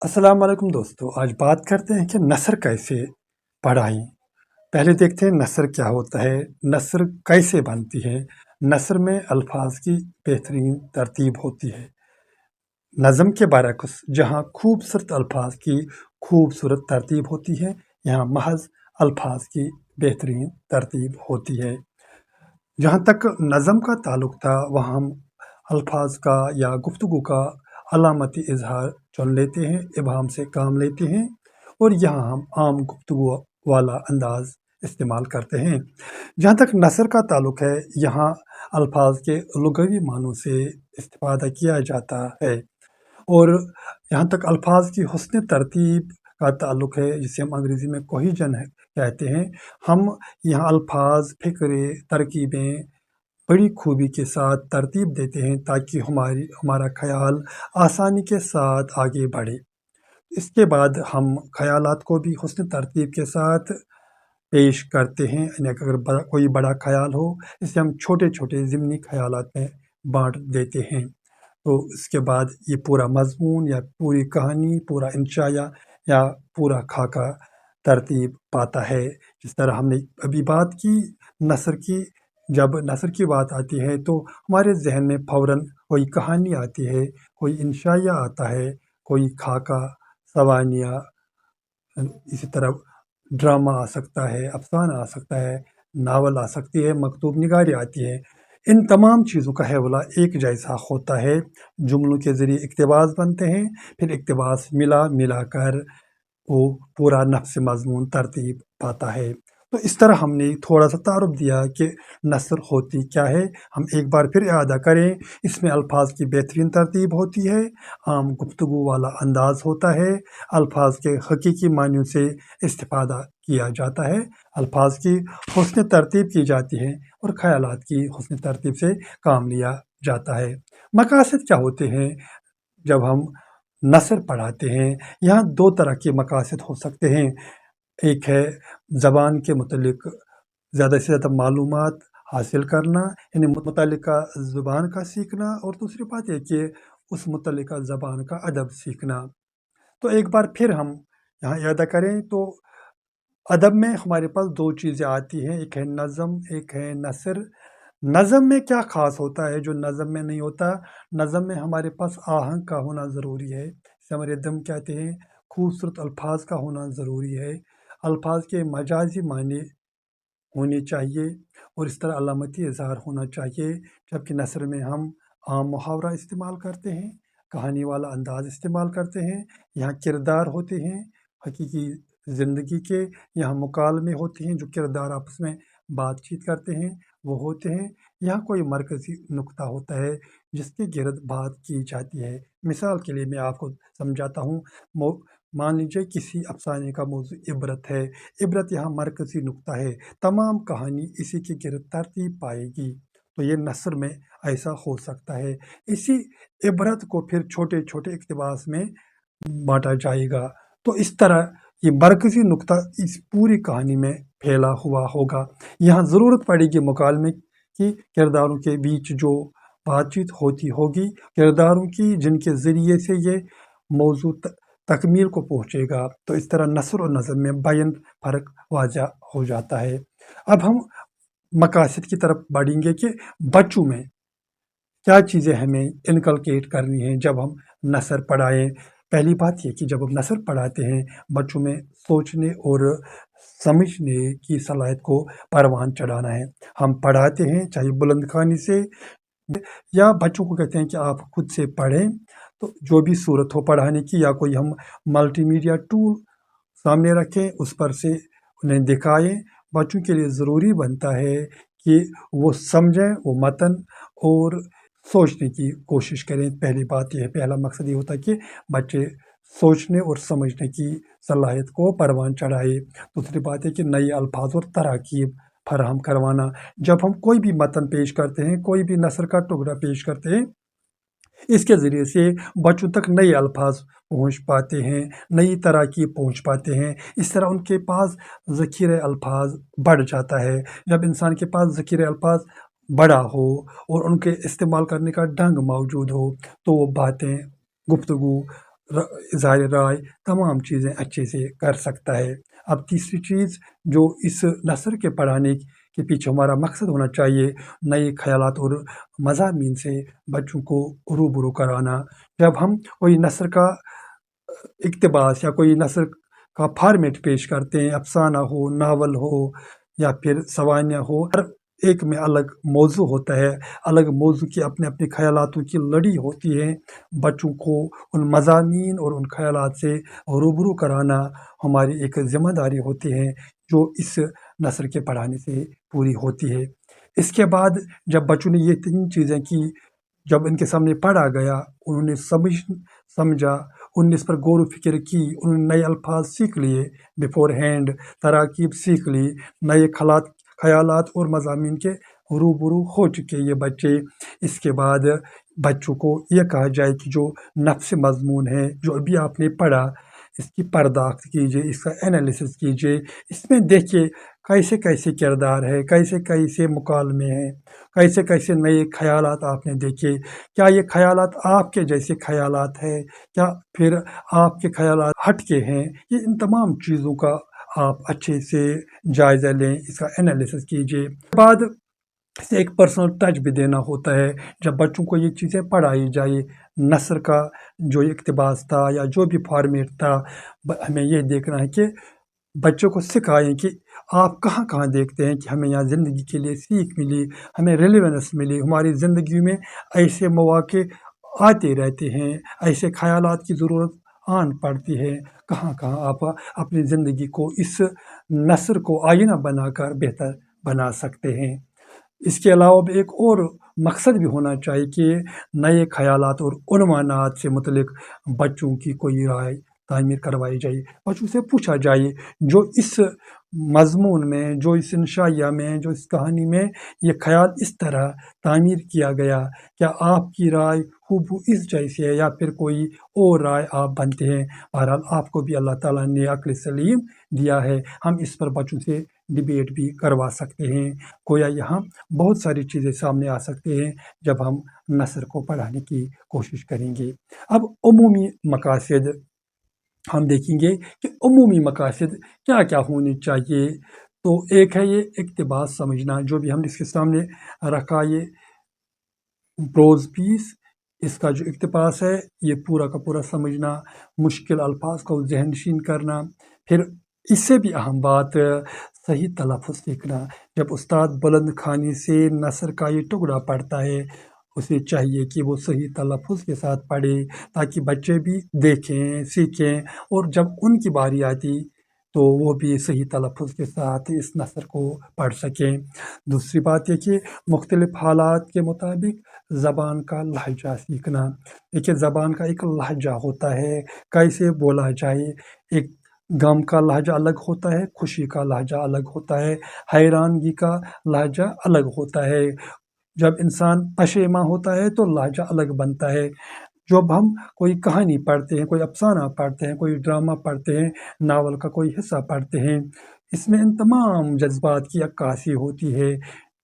अस्सलाम वालेकुम दोस्तों। आज बात करते हैं कि नस्र कैसे पढ़ाएं। पहले देखते हैं नस्र क्या होता है, नस्र कैसे बनती है। नस्र में अल्फाज की बेहतरीन तरतीब होती है। नज़म के बरअक्स जहाँ खूबसूरत अल्फाज की खूबसूरत तरतीब होती है, यहाँ महज अल्फाज की बेहतरीन तरतीब होती है। जहाँ तक नज़म का ताल्लुक था, वहाँ हम अल्फाज का या गुफ्तगू का अलामती इजहार चुन लेते हैं, इबहम से काम लेते हैं और यहाँ हम आम गुफ्तगू वाला अंदाज इस्तेमाल करते हैं। जहाँ तक नसर का ताल्लुक है, यहाँ अल्फाज के लुग़वी मानों से इस्तिफ़ादा किया जाता है और यहाँ तक अल्फाज की हुस्न तरतीब का ताल्लुक है, जिसे हम अंग्रेज़ी में कोहिजन है कहते हैं। हम यहाँ अल्फाज, फ़िक्रे, तरकीबें बड़ी खूबी के साथ तरतीब देते हैं ताकि हमारा ख़याल आसानी के साथ आगे बढ़े। इसके बाद हम ख़यालात को भी हुस्न तरतीब के साथ पेश करते हैं, यानी अगर कोई बड़ा ख़याल हो, इसे हम छोटे छोटे ज़िमनी ख़यालात में बाँट देते हैं। तो इसके बाद ये पूरा मज़मून या पूरी कहानी, पूरा इंशा या पूरा खाका तरतीब पाता है। जिस तरह हमने अभी बात की नस्र की, जब नस्र की बात आती है तो हमारे जहन में फ़ौरन कोई कहानी आती है, कोई इंशाया आता है, कोई खाका, सवानिया, इसी तरह ड्रामा आ सकता है, अफ़साना आ सकता है, नावल आ सकती है, मकतूब निगारी आती है। इन तमाम चीज़ों का हवाला एक जैसा होता है। जुमलों के ज़रिए इक़्तिबास बनते हैं, फिर इक़्तिबास मिला कर वो पूरा नफ्स मज़मून तरतीब पाता है। तो इस तरह हमने थोड़ा-सा तारुफ़ दिया कि नस्र होती क्या है। हम एक बार फिर इआदा करें, इसमें अल्फाज की बेहतरीन तरतीब होती है, आम गुफ्तगू वाला अंदाज़ होता है, अल्फाज के हकीकी मानियों से इस्तिफ़ादा किया जाता है, अल्फाज की हुस्न तरतीब की जाती है और ख़यालात की हुस्न तरतीब से काम लिया जाता है। मकासद क्या होते हैं जब हम नस्र पढ़ाते हैं? यहाँ 2 तरह के मकासद हो सकते हैं। एक है ज़बान के मुतल्लिक़ ज़्यादा से ज़्यादा मालूमात हासिल करना, यानी मुतल्लिका ज़ुबान का सीखना, और दूसरी बात ये कि उस मुतल्लिका ज़बान का अदब सीखना। तो एक बार फिर हम यहाँ इआदा करें तो अदब में हमारे पास 2 चीज़ें आती हैं, एक है नज़म, एक है नस्र। नज़म में क्या ख़ास होता है जो नज़म में नहीं होता? नज़म में हमारे पास आहंग का होना ज़रूरी है, जिसे हम रिदम कहते हैं। खूबसूरत अल्फाज का होना ज़रूरी है, अल्फाज के मजाजी मानी होने चाहिए और इस तरह अलामती इज़हार होना चाहिए। जबकि नस्र में हम आम मुहावरा इस्तेमाल करते हैं, कहानी वाला अंदाज़ इस्तेमाल करते हैं। यहाँ किरदार होते हैं हकीकी ज़िंदगी के, यहाँ मुकालमे होते हैं, जो किरदार आपस में बातचीत करते हैं वो होते हैं। यहाँ कोई मरकज़ी नुक्ता होता है जिसके गिर्द बात की जाती है। मिसाल के लिए मैं आपको समझाता हूँ। मान लीजिए किसी अफ़साने का मौज़ू इबरत है। इबरत यहाँ मरकज़ी नुक्ता है, तमाम कहानी इसी के गिर्द तरतीब पाएगी। तो ये नस्र में ऐसा हो सकता है। इसी इबरत को फिर छोटे छोटे इक़्तिबास में बाँटा जाएगा। तो इस तरह ये मरकज़ी नुक्ता इस पूरी कहानी में फैला हुआ होगा। यहाँ ज़रूरत पड़ेगी मुकालमे की, किरदारों के बीच जो बातचीत होती होगी, किरदारों की जिनके ज़रिए से ये मौज़ू तकमील को पहुँचेगा। तो इस तरह नस्र और नज़म में बैन फ़र्क वाज़ह हो जाता है। अब हम मकासद की तरफ बढ़ेंगे कि बच्चों में क्या चीज़ें हमें इनकलकेट करनी है जब हम नस्र पढ़ाएँ। पहली बात ये कि जब हम नस्र पढ़ाते हैं, बच्चों में सोचने और समझने की सलाहियत को परवान चढ़ाना है। हम पढ़ाते हैं चाहे बुलंद ख़्वानी से, या बच्चों को कहते हैं कि आप खुद से पढ़ें। तो जो भी सूरत हो पढ़ाने की, या कोई हम मल्टीमीडिया टूल सामने रखें, उस पर से उन्हें दिखाएँ। बच्चों के लिए ज़रूरी बनता है कि वो समझें वो मतन और सोचने की कोशिश करें। पहली बात ये है, पहला मकसद ये होता है कि बच्चे सोचने और समझने की सलाहियत को परवान चढ़ाए। दूसरी बात है कि नए अल्फाज और तराकीब फराहम करवाना। जब हम कोई भी मतन पेश करते हैं, कोई भी नस्र का टुकड़ा पेश करते हैं, इसके ज़रिए से बच्चों तक नए अल्फाज पहुँच पाते हैं, नई तराकीब पहुँच पाते हैं। इस तरह उनके पास ज़ख़ीरे अल्फाज बढ़ जाता है। जब इंसान के पास ज़ख़ीरे अल्फाज बड़ा हो और उनके इस्तेमाल करने का ढंग मौजूद हो, तो वो बातें, गुफ्तगू इज़हार राय तमाम चीज़ें अच्छे से कर सकता है। अब तीसरी चीज़ जो इस नस्र के पढ़ाने के पीछे हमारा मकसद होना चाहिए, नए ख़यालात और मज़ामीन से बच्चों को रूबरू कराना। जब हम कोई नस्र का इक़्तिबास या कोई नस्र का फ़ॉर्मेट पेश करते हैं, अफ़साना हो, नावल हो या फिर सवानिया हो, हर एक में अलग मौज़ू होता है, अलग मौज़ू की अपने-अपने ख़यालातों की लड़ी होती है। बच्चों को उन मज़ामीन और उन ख़यालात से रूबरू कराना हमारी एक ज़िम्मेदारी होती है, जो इस नस्र के पढ़ाने से पूरी होती है। इसके बाद जब बच्चों ने ये 3 चीज़ें की, जब इनके सामने पढ़ा गया, उन्होंने समझा, उन्होंने इस पर गौर व फ़िक्र की, उन्होंने नए अल्फ़ाज़ सीख लिए बिफ़ोर हैंड, तराकीब सीख ली, नए ख़यालात और मज़ामीन के रूबरू हो चुके ये बच्चे। इसके बाद बच्चों को ये कहा जाए कि जो नफ़्स मज़मून है, जो अभी आपने पढ़ा, इसकी पर्दाख्त कीजिए, इसका एनालिसिस कीजिए, इसमें देखिए कैसे-कैसे किरदार है, कैसे-कैसे मुकालमे हैं, कैसे-कैसे नए ख़यालात आपने देखे। क्या ये ख़यालात आपके जैसे ख़यालात हैं? क्या फिर आपके ख़यालात हट के हैं? ये इन तमाम चीज़ों का आप अच्छे से जायज़ा लें, इसका एनालिसिस कीजिए। बाद इसे एक पर्सनल टच भी देना होता है। जब बच्चों को ये चीज़ें पढ़ाई जाए, नस्र का जो इक़्तिबास था या जो भी फ़ॉर्मेट था, हमें ये देखना है कि बच्चों को सिखाएँ कि आप कहाँ-कहाँ देखते हैं कि हमें यहाँ ज़िंदगी के लिए सीख मिली, हमें रेलेवेंस मिली, हमारी ज़िंदगी में ऐसे मौक़े आते रहते हैं, ऐसे ख़यालात की ज़रूरत आन पड़ती है। कहाँ-कहाँ आप अपनी ज़िंदगी को इस नस्र को आईना बनाकर बेहतर बना सकते हैं। इसके अलावा भी एक और मकसद भी होना चाहिए कि नए ख़यालात और उन्वानात से मुतल्लिक़ बच्चों की कोई राय तामीर करवाई जाए। बच्चों से पूछा जाए, जो इस मज़मून में, जो इस इंशाइया में, जो इस कहानी में ये ख़याल इस तरह तामीर किया गया, क्या आपकी राय हूबहू इस जैसी है या फिर कोई और राय आप बनते हैं? बहरहाल आपको भी अल्लाह ताला ने अक़्ल सलीम दिया है, हम इस पर बच्चों से डिबेट भी करवा सकते हैं। गोया यहाँ बहुत सारी चीज़ें सामने आ सकती हैं जब हम नस्र को पढ़ाने की कोशिश करेंगे। अब उमूमी मकासद हम देखेंगे कि उमूमी मकासद क्या-क्या होने चाहिए। तो एक है ये इक़्तिबास समझना, जो भी हमने इसके सामने रखा, ये प्रोज़ पीस, इसका जो इक़्तिबास है ये पूरा का पूरा समझना, मुश्किल अल्फ़ाज़ को ज़हननशीन करना। फिर इससे भी अहम बात, सही तलफ़्फ़ुज़ सीखना। जब उस्ताद बुलंद ख़ानी से नस्र का ये टुकड़ा पढ़ता है, उसे चाहिए कि वो सही तलफ़्फ़ुज़ के साथ पढ़े, ताकि बच्चे भी देखें, सीखें और जब उनकी बारी आती तो वो भी सही तलफ़्फ़ुज़ के साथ इस नस्र को पढ़ सकें। दूसरी बात ये कि मुख्तलिफ़ हालात के मुताबिक ज़बान का लहजा सीखना। देखिए, ज़बान का एक लहजा होता है, कैसे बोला जाए। एक गम का लहजा अलग होता है, खुशी का लहजा अलग होता है, हैरानगी का लहजा अलग होता है। जब इंसान पशेमा होता है तो लहजा अलग बनता है। जब हम कोई कहानी पढ़ते हैं, कोई अफ़साना पढ़ते हैं, कोई ड्रामा पढ़ते हैं, नावल का कोई हिस्सा पढ़ते हैं, इसमें इन तमाम जज़्बात की अक्कासी होती है।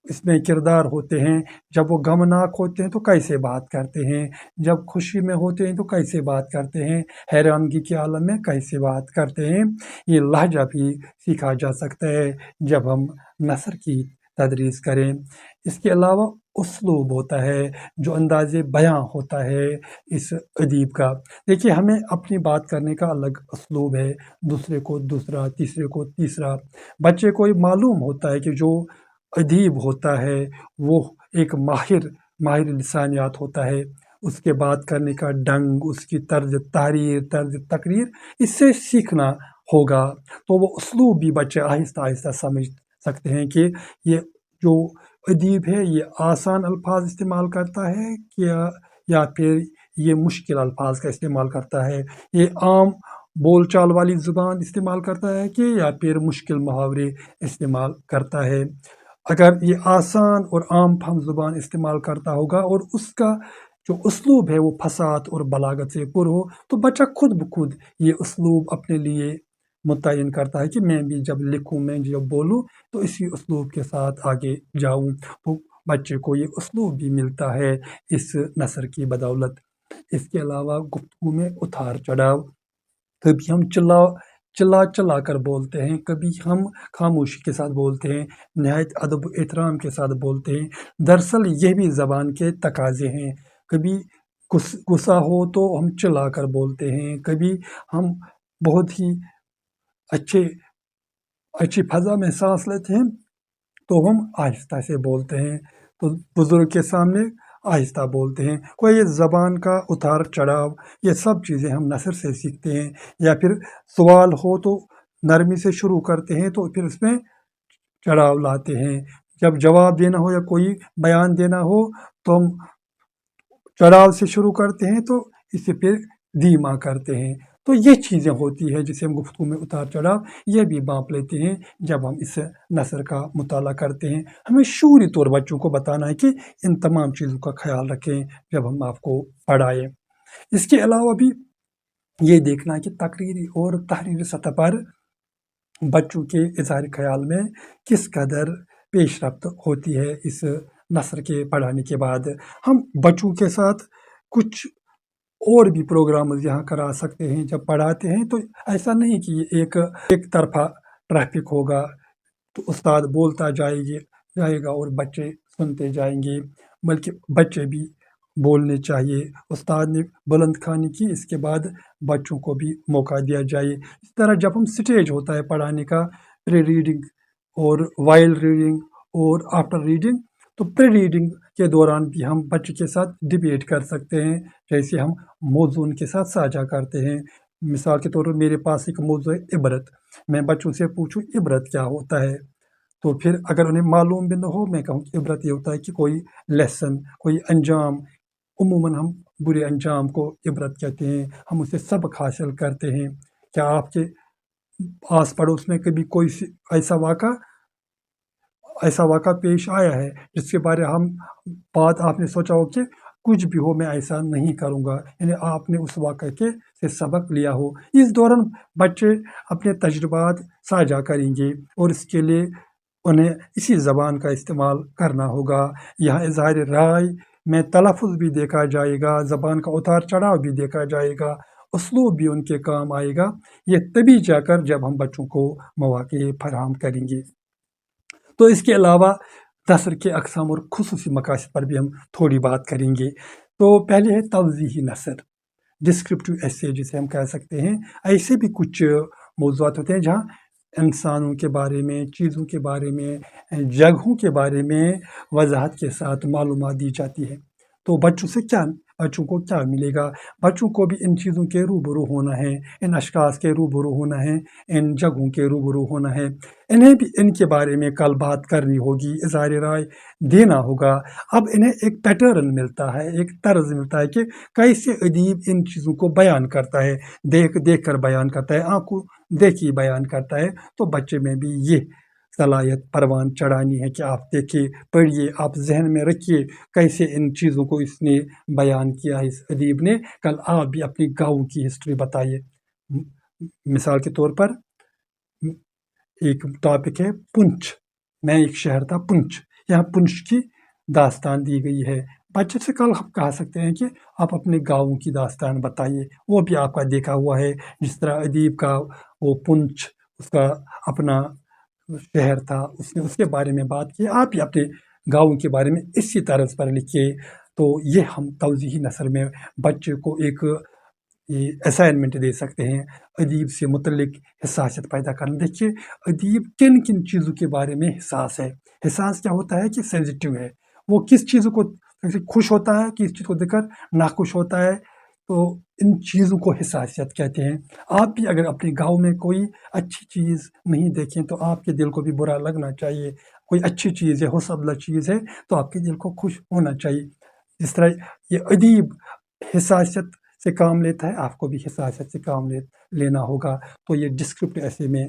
इसमें किरदार होते हैं, जब वो गमनाक होते हैं तो कैसे बात करते हैं, जब खुशी में होते हैं तो कैसे बात करते हैं, हैरानगी के आलम में कैसे बात करते हैं। ये लहजा भी सीखा जा सकता है जब हम नस्र की तदरीस करें। इसके अलावा उसलूब होता है, जो अंदाज़े बयां होता है इस अदीब का। देखिए, हमें अपनी बात करने का अलग उसलूब है, दूसरे को दूसरा, तीसरे को तीसरा। बच्चे को ये मालूम होता है कि जो अदीब होता है वो एक माहिर लिसानियात होता है, उसके बात करने का ढंग, उसकी तर्ज तहरीर, तर्ज तकरीर, इससे सीखना होगा। तो वो उसलूब भी बच्चे आहिस्ता-आहिस्ता समझ सकते हैं कि ये जो अदीब है ये आसान अल्फ़ाज़ इस्तेमाल करता है क्या, या फिर ये मुश्किल अल्फ़ाज़ का इस्तेमाल करता है। ये आम बोलचाल वाली ज़ुबान इस्तेमाल करता है कि या फिर मुश्किल मुहावरे इस्तेमाल करता है। अगर ये आसान और आम फहम ज़ुबान इस्तेमाल करता होगा और उसका जो उसलूब है वो फ़साहत और बलागत से पुर हो, तो बच्चा खुद ब खुद ये उसलूब अपने लिए मुतय्यन करता है कि मैं भी जब लिखूँ, मैं जब बोलूँ तो इसी उसलूब के साथ आगे जाऊँ। तो बच्चे को ये उसलूब भी मिलता है इस नस्र की बदौलत। اس کے علاوہ گفتگو میں اتار چڑھاؤ، کبھی ہم چلا کر بولتے ہیں، کبھی ہم خاموشی کے ساتھ بولتے ہیں، نہایت ادب و احترام کے ساتھ بولتے ہیں۔ دراصل یہ بھی زبان کے تقاضے ہیں۔ کبھی غصہ ہو تو ہم چلا کر بولتے ہیں، کبھی ہم بہت ہی اچھی فضا میں سانس لیتے ہیں تو ہم آہستہ سے بولتے ہیں، تو بزرگ کے سامنے آہستہ بولتے ہیں۔ کوئی زبان کا اتار چڑھاؤ، یہ سب چیزیں ہم نثر سے سیکھتے ہیں۔ یا پھر سوال ہو تو نرمی سے شروع کرتے ہیں تو پھر اس میں چڑھاؤ لاتے ہیں۔ جب جواب دینا ہو یا کوئی بیان دینا ہو تو ہم چڑھاؤ سے شروع کرتے ہیں، تو اسے پھر دھیما کرتے ہیں۔ تو یہ چیزیں ہوتی ہے جسے ہم گفتگو میں اتار چڑھاؤ یہ بھی بانپ لیتے ہیں جب ہم اس نثر کا مطالعہ کرتے ہیں۔ ہمیں شعوری طور بچوں کو بتانا ہے کہ ان تمام چیزوں کا خیال رکھیں جب ہم آپ کو پڑھائیں۔ اس کے علاوہ بھی یہ دیکھنا ہے کہ تقریری اور تحریری سطح پر بچوں کے اظہار خیال میں کس قدر پیش رفت ہوتی ہے۔ اس نثر کے پڑھانے کے بعد ہم بچوں کے ساتھ کچھ اور بھی پروگرامز یہاں کرا سکتے ہیں۔ جب پڑھاتے ہیں تو ایسا نہیں کہ یہ ایک طرفہ ٹریفک ہوگا، تو استاد بولتا جائے گا اور بچے سنتے جائیں گے، بلکہ بچے بھی بولنے چاہیے۔ استاد نے بلند خوانی کی، اس کے بعد بچوں کو بھی موقع دیا جائے۔ اس طرح جب ہم سٹیج ہوتا ہے پڑھانے کا، پری ریڈنگ اور وائل ریڈنگ اور آفٹر ریڈنگ، تو پری ریڈنگ کے دوران بھی ہم بچے کے ساتھ ڈبیٹ کر سکتے ہیں، جیسے ہم موضوع ان کے ساتھ ساجھا کرتے ہیں۔ مثال کے طور پر میرے پاس ایک موضوع ہے عبرت، میں بچوں سے پوچھوں عبرت کیا ہوتا ہے، تو پھر اگر انہیں معلوم بھی نہ ہو میں کہوں کہ عبرت یہ ہوتا ہے کہ کوئی لیسن، کوئی انجام، عموماً ہم برے انجام کو عبرت کہتے ہیں، ہم اسے سبق حاصل کرتے ہیں۔ کیا آپ کے آس پڑوس میں کبھی کوئی ایسا واقعہ پیش آیا ہے جس کے بارے بات آپ نے سوچا ہو کہ کچھ بھی ہو میں ایسا نہیں کروں گا، یعنی آپ نے اس واقعے سے سبق لیا ہو؟ اس دوران بچے اپنے تجربات ساجھا کریں گے اور اس کے لیے انہیں اسی زبان کا استعمال کرنا ہوگا۔ یہاں اظہار رائے میں تلفظ بھی دیکھا جائے گا، زبان کا اتار چڑھاؤ بھی دیکھا جائے گا، اسلوب بھی ان کے کام آئے گا۔ یہ تبھی جا کر جب ہم بچوں کو مواقع فراہم کریں گے۔ تو اس کے علاوہ نثر کے اقسام اور خصوصی مقاصد پر بھی ہم تھوڑی بات کریں گے۔ تو پہلے ہے توضیحی نثر، ڈسکرپٹیو ایسے جسے ہم کہہ سکتے ہیں۔ ایسے بھی کچھ موضوعات ہوتے ہیں جہاں انسانوں کے بارے میں، چیزوں کے بارے میں، جگہوں کے بارے میں وضاحت کے ساتھ معلومات دی جاتی ہے۔ تو بچوں کو کیا ملے گا؟ بچوں کو بھی ان چیزوں کے روبرو ہونا ہے، ان اشخاص کے روبرو ہونا ہے، ان جگہوں کے روبرو ہونا ہے، انہیں بھی ان کے بارے میں کل بات کرنی ہوگی، اظہار رائے دینا ہوگا۔ اب انہیں ایک پیٹرن ملتا ہے، ایک طرز ملتا ہے کہ کیسے ادیب ان چیزوں کو بیان کرتا ہے، دیکھ کر بیان کرتا ہے، آنکھوں دیکھی بیان کرتا ہے۔ تو بچے میں بھی یہ صلاحیت پروان چڑھانی ہے کہ آپ دیکھیے، پڑھیے، آپ ذہن میں رکھیے کیسے ان چیزوں کو اس نے بیان کیا ہے، اس ادیب نے۔ کل آپ بھی اپنی گاؤں کی ہسٹری بتائیے۔ مثال کے طور پر ایک ٹاپک ہے پنچ، میں ایک شہر تھا پنچ، یہاں پنچ کی داستان دی گئی ہے۔ بچے سے کل ہم کہہ سکتے ہیں کہ آپ اپنے گاؤں کی داستان بتائیے، وہ بھی آپ کا دیکھا ہوا ہے، جس طرح ادیب کا وہ پنچ اس کا اپنا شہر تھا، اس نے اس کے بارے میں بات کی، آپ بھی اپنے گاؤں کے بارے میں اسی طرز پر لکھیے۔ تو یہ ہم توضیحی نثر میں بچے کو ایک اسائنمنٹ دے سکتے ہیں، ادیب سے متعلق حساسیت پیدا کرنا۔ دیکھیے ادیب کن کن چیزوں کے بارے میں حساس ہے۔ حساس کیا ہوتا ہے کہ سینسٹیو ہے، وہ کس چیزوں کو خوش ہوتا ہے، کس چیز کو دیکھ کر ناخوش ہوتا ہے، تو ان چیزوں کو حساسیت کہتے ہیں۔ آپ بھی اگر اپنے گاؤں میں کوئی اچھی چیز نہیں دیکھیں تو آپ کے دل کو بھی برا لگنا چاہیے۔ کوئی اچھی چیز ہے، حسن چیز ہے، تو آپ کے دل کو خوش ہونا چاہیے۔ جس طرح یہ ادیب حساسیت سے کام لیتا ہے، آپ کو بھی حساسیت سے کام لینا ہوگا۔ تو یہ ڈسکرپٹ ایسے میں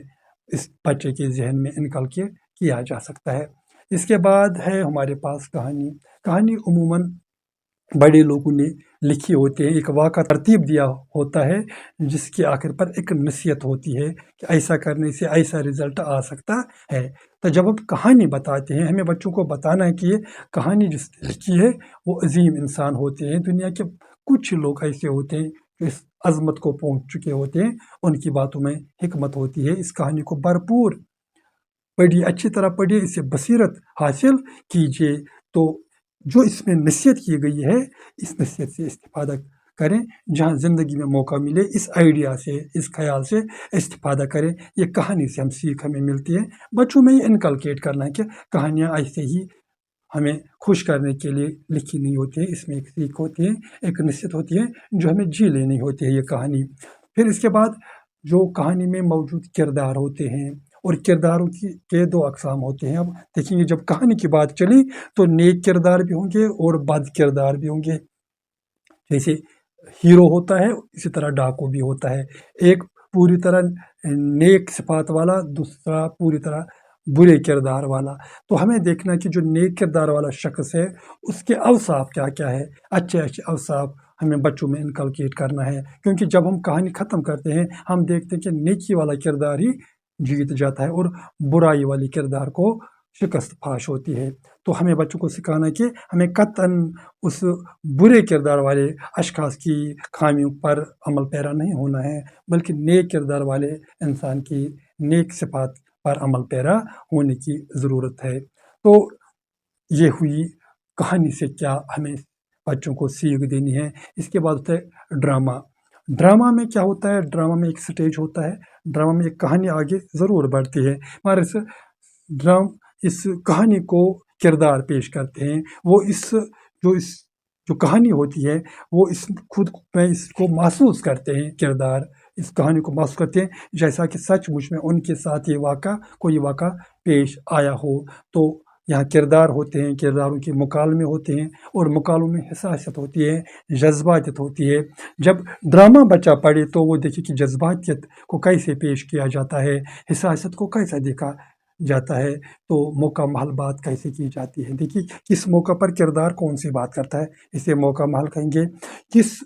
اس بچے کے ذہن میں انکل کے کیا جا سکتا ہے۔ اس کے بعد ہے ہمارے پاس کہانی عموماً بڑے لوگوں نے لکھی ہوتی ہے، ایک واقعہ ترتیب دیا ہوتا ہے جس کے آخر پر ایک نصیحت ہوتی ہے کہ ایسا کرنے سے ایسا رزلٹ آ سکتا ہے۔ تو جب ہم کہانی بتاتے ہیں، ہمیں بچوں کو بتانا ہے کہ یہ کہانی جس نے لکھی ہے وہ عظیم انسان ہوتے ہیں، دنیا کے کچھ لوگ ایسے ہوتے ہیں جو اس عظمت کو پہنچ چکے ہوتے ہیں، ان کی باتوں میں حکمت ہوتی ہے۔ اس کہانی کو بھرپور پڑھیے، اچھی طرح پڑھیے، اس سے بصیرت حاصل کیجیے، تو جو اس میں نصیحت کی گئی ہے اس نصیحت سے استفادہ کریں، جہاں زندگی میں موقع ملے اس آئیڈیا سے، اس خیال سے استفادہ کریں۔ یہ کہانی سے سیکھ ہمیں ملتی ہے، بچوں میں یہ انکلکیٹ کرنا ہے کہ کہانیاں ایسے ہی ہمیں خوش کرنے کے لیے لکھی نہیں ہوتی ہے، اس میں ایک سیکھ ہوتی ہے، ایک نصیحت ہوتی ہے جو ہمیں جی لینی ہوتی ہے یہ کہانی۔ پھر اس کے بعد جو کہانی میں موجود کردار ہوتے ہیں، اور کرداروں کے دو اقسام ہوتے ہیں۔ اب دیکھیں گے جب کہانی کی بات چلی تو نیک کردار بھی ہوں گے اور بد کردار بھی ہوں گے۔ جیسے ہیرو ہوتا ہے اسی طرح ڈاکو بھی ہوتا ہے، ایک پوری طرح نیک صفات والا، دوسرا پوری طرح برے کردار والا۔ تو ہمیں دیکھنا کہ جو نیک کردار والا شخص ہے اس کے اوصاف کیا کیا ہے، اچھے اچھے اوصاف ہمیں بچوں میں انکلکیٹ کرنا ہے، کیونکہ جب ہم کہانی ختم کرتے ہیں ہم دیکھتے ہیں کہ نیکی والا کردار ہی جیت جاتا ہے اور برائی والی کردار کو شکست فاش ہوتی ہے۔ تو ہمیں بچوں کو سکھانا ہے کہ ہمیں قطعاً اس برے کردار والے اشخاص کی خامیوں پر عمل پیرا نہیں ہونا ہے، بلکہ نیک کردار والے انسان کی نیک صفات پر عمل پیرا ہونے کی ضرورت ہے۔ تو یہ ہوئی کہانی سے کیا ہمیں بچوں کو سیکھ دینی ہے۔ اس کے بعد ہوتا ہے ڈرامہ۔ ڈرامہ میں کیا ہوتا ہے؟ ڈرامہ میں ایک سٹیج ہوتا ہے، ڈرامہ میں ایک کہانی آگے ضرور بڑھتی ہے، مگر اس کہانی کو کردار پیش کرتے ہیں، وہ جو کہانی ہوتی ہے وہ خود میں اس کو محسوس کرتے ہیں، کردار اس کہانی کو محسوس کرتے ہیں جیسا کہ سچ مچ میں ان کے ساتھ کوئی واقعہ پیش آیا ہو۔ تو یہاں کردار ہوتے ہیں، کرداروں کے مکالمے ہوتے ہیں، اور مکالموں میں حساسیت ہوتی ہے، جذباتیت ہوتی ہے۔ جب ڈرامہ بچہ پڑھے تو وہ دیکھے کہ جذباتیت کو کیسے پیش کیا جاتا ہے، حساسیت کو کیسا دیکھا جاتا ہے، تو موقع محل بات کیسے کی جاتی ہے۔ دیکھیے کس موقع پر کردار کون سی بات کرتا ہے، اسے موقع محل کہیں گے۔ کس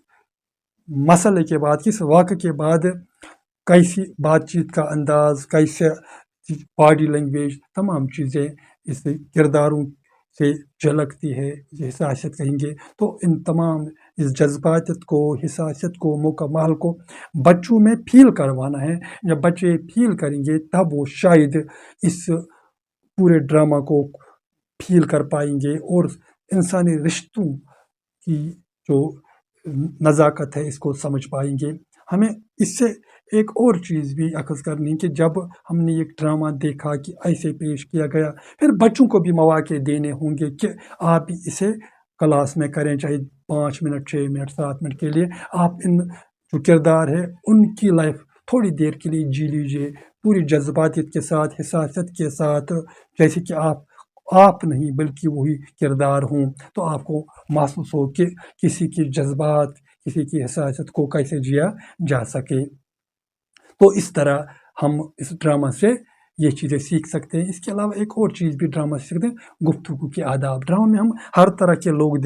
مسئلے کے بعد، کس واقعے کے بعد کیسی بات چیت کا انداز، کیسے باڈی لینگویج، تمام چیزیں اس کرداروں سے جھلکتی ہے، یہ حساسیت کہیں گے۔ تو ان تمام اس جذباتیت کو، حساسیت کو، موقع محل کو بچوں میں فیل کروانا ہے۔ جب بچے فیل کریں گے تب وہ شاید اس پورے ڈرامہ کو فیل کر پائیں گے، اور انسانی رشتوں کی جو نزاکت ہے اس کو سمجھ پائیں گے۔ ہمیں اس سے ایک اور چیز بھی اخذ کرنی کہ جب ہم نے ایک ڈرامہ دیکھا کہ ایسے پیش کیا گیا، پھر بچوں کو بھی مواقع دینے ہوں گے کہ آپ اسے کلاس میں کریں، چاہے 5 منٹ، 6 منٹ، 7 منٹ کے لیے آپ ان جو کردار ہے ان کی لائف تھوڑی دیر کے لیے جی لیجیے، پوری جذباتیت کے ساتھ، حساسیت کے ساتھ، جیسے کہ آپ نہیں بلکہ وہی کردار ہوں، تو آپ کو محسوس ہو کہ کسی کی جذبات، کسی کی حساسیت کو کیسے جیا جا سکے۔ تو اس طرح ہم اس ڈرامہ سے یہ چیزیں سیکھ سکتے ہیں۔ اس کے علاوہ ایک اور چیز بھی ڈرامہ سے سیکھتے ہیں، گفتگو کے آداب۔ ڈرامہ میں ہم ہر طرح کے لوگ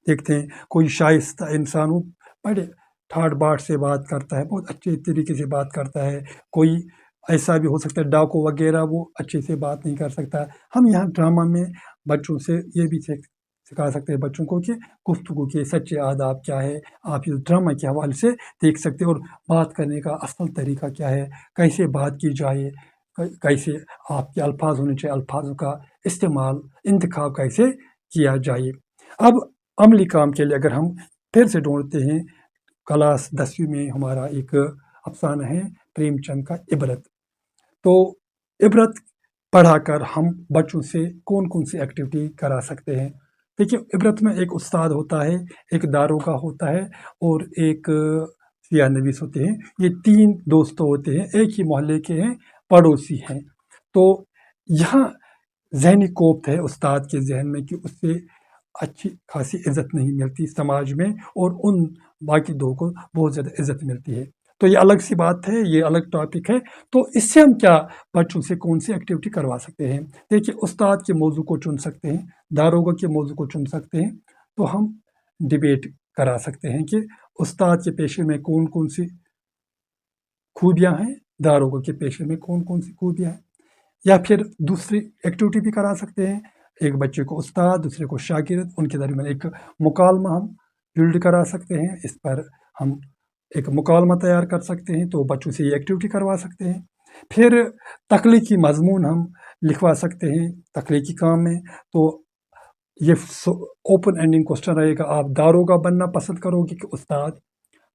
دیکھتے ہیں، کوئی شائستہ انسان ہو، بڑے ٹھاٹ باٹ سے بات کرتا ہے، بہت اچھے طریقے سے بات کرتا ہے، کوئی ایسا بھی ہو سکتا ہے ڈاکو وغیرہ، وہ اچھے سے بات نہیں کر سکتا۔ ہم یہاں ڈرامہ میں بچوں سے یہ بھی سکھا سکتے ہیں بچوں کو کہ گفتگو کے سچے آداب کیا ہے، آپ اس ڈرامہ کے حوالے سے دیکھ سکتے ہیں، اور بات کرنے کا اصل طریقہ کیا ہے، کیسے بات کی جائے، کیسے آپ کے الفاظ ہونے چاہیے، الفاظوں کا استعمال، انتخاب کیسے کیا جائے۔ اب عملی کام کے لیے اگر ہم پھر سے ڈھونڈتے ہیں، کلاس 10ویں میں ہمارا ایک افسانہ ہے پریم چند کا عبرت۔ تو عبرت پڑھا کر ہم بچوں سے کون کون سی ایکٹیویٹی کرا سکتے ہیں؟ دیکھیے عبرت میں ایک استاد ہوتا ہے، ایک داروغہ ہوتا ہے، اور ایک سیاہ نویس ہوتے ہیں۔ یہ 3 دوست ہوتے ہیں، ایک ہی محلے کے ہیں، پڑوسی ہیں۔ تو یہاں ذہنی کوفت ہے استاد کے ذہن میں کہ اس سے اچھی خاصی عزت نہیں ملتی سماج میں، اور ان باقی 2 کو بہت زیادہ عزت ملتی ہے۔ تو یہ الگ سی بات ہے، یہ الگ ٹاپک ہے۔ تو اس سے ہم کیا بچوں سے کون سی ایکٹیویٹی کروا سکتے ہیں؟ دیکھیے استاد کے موضوع کو چن سکتے ہیں، داروغہ کے موضوع کو چن سکتے ہیں۔ تو ہم ڈبیٹ کرا سکتے ہیں کہ استاد کے پیشے میں کون کون سی خوبیاں ہیں، داروغہ کے پیشے میں کون کون سی خوبیاں ہیں۔ یا پھر دوسری ایکٹیویٹی بھی کرا سکتے ہیں، ایک بچے کو استاد، دوسرے کو شاگرد، ان کے درمیان ایک مکالمہ ہم बिल्ड करा सकते हैं, इस पर हम एक मुकालमा तैयार कर सकते हैं, तो बच्चों से ये एक्टिविटी करवा सकते हैं। फिर तख्लीकी मज़मून हम लिखवा सकते हैं तख्लीकी काम में। तो ये ओपन एंडिंग क्वेश्चन रहेगा, आप दारोगा बनना पसंद करोगे कि उस्ताद?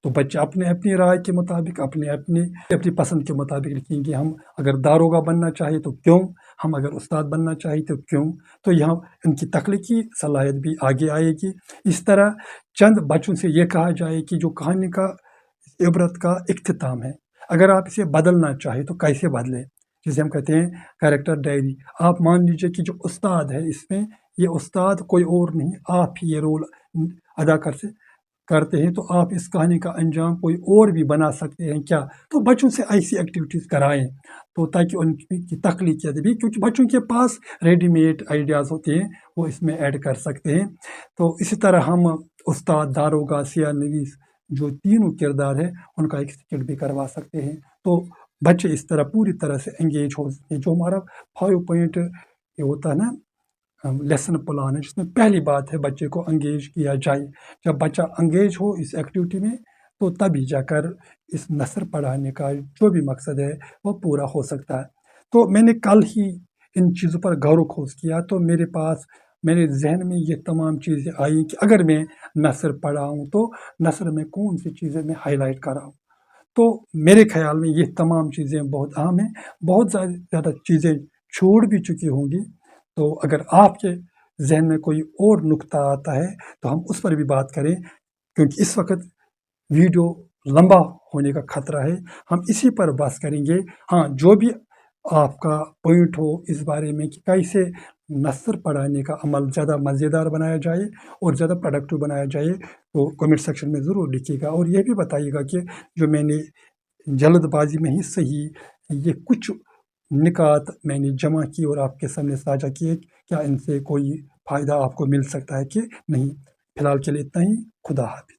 तो बच्चे अपने अपनी राय के मुताबिक अपने अपनी अपनी पसंद के मुताबिक लिखेंगे। हम अगर दारोगा बनना चाहें तो क्यों, हम अगर उस्ताद बनना चाहें तो क्यों। तो यहाँ उनकी तख्लीकी सलाहियत भी आगे आएगी। इस तरह चंद बच्चों से ये कहा जाए कि जो कहानी का इबरत का इख्तिताम है, अगर आप इसे बदलना चाहें तो कैसे बदलें। जिसे हम कहते हैं कैरेक्टर डायरी। आप मान लीजिए कि जो उस्ताद है इसमें, ये उस्ताद कोई और नहीं, आप ही ये रोल अदा करते हैं, तो आप इस कहानी का अंजाम कोई और भी बना सकते हैं क्या। तो बच्चों से ऐसी एक्टिविटीज़ कराएं, तो ताकि उनकी तख्लीकियत भी, क्योंकि बच्चों के पास रेडीमेड आइडियाज़ होते हैं, वो इसमें ऐड कर सकते हैं। तो इसी तरह हम उस्ताद, दारोगा, सियाह नवीस, जो तीनों किरदार है उनका एक स्किट भी करवा सकते हैं। तो बच्चे इस तरह पूरी तरह से एंगेज हो सकते हैं। जो हमारा 5 पॉइंट ये होता है ना लेसन प्लान है, जिसमें पहली बात है बच्चे को एंगेज किया जाए। जब बच्चा एंगेज हो इस एक्टिविटी में, तो तभी जाकर इस नसर पढ़ाने का जो भी मकसद है वो पूरा हो सकता है। तो मैंने कल ही इन चीज़ों पर गौर खोज किया, तो मेरे जहन में ये तमाम चीज़ें आई कि अगर मैं नसर पढ़ाऊँ तो नसर में कौन सी चीज़ें मैं हाईलाइट कराऊँ। तो मेरे ख्याल में ये तमाम चीज़ें बहुत अहम हैं। बहुत ज़्यादा चीज़ें छूट भी चुकी होंगी, तो अगर आपके जहन में कोई और नुक्ता आता है तो हम उस पर भी बात करें, क्योंकि इस वक्त वीडियो लंबा होने का खतरा है। हम इसी पर बहस करेंगे। हाँ, जो भी आपका पॉइंट हो इस बारे में कि कैसे नसर पढ़ाने का अमल ज़्यादा मज़ेदार बनाया जाए और ज़्यादा प्रोडक्टिव बनाया जाए, तो कमेंट सेक्शन में ज़रूर लिखिएगा। और ये भी बताइएगा कि जो मैंने जल्दबाजी में ही सही ये कुछ निकात मैंने जमा की और आपके सामने साझा किए, क्या इनसे कोई फ़ायदा आपको मिल सकता है कि नहीं। फ़िलहाल के लिए इतना ही। खुदा हाफ़िज़।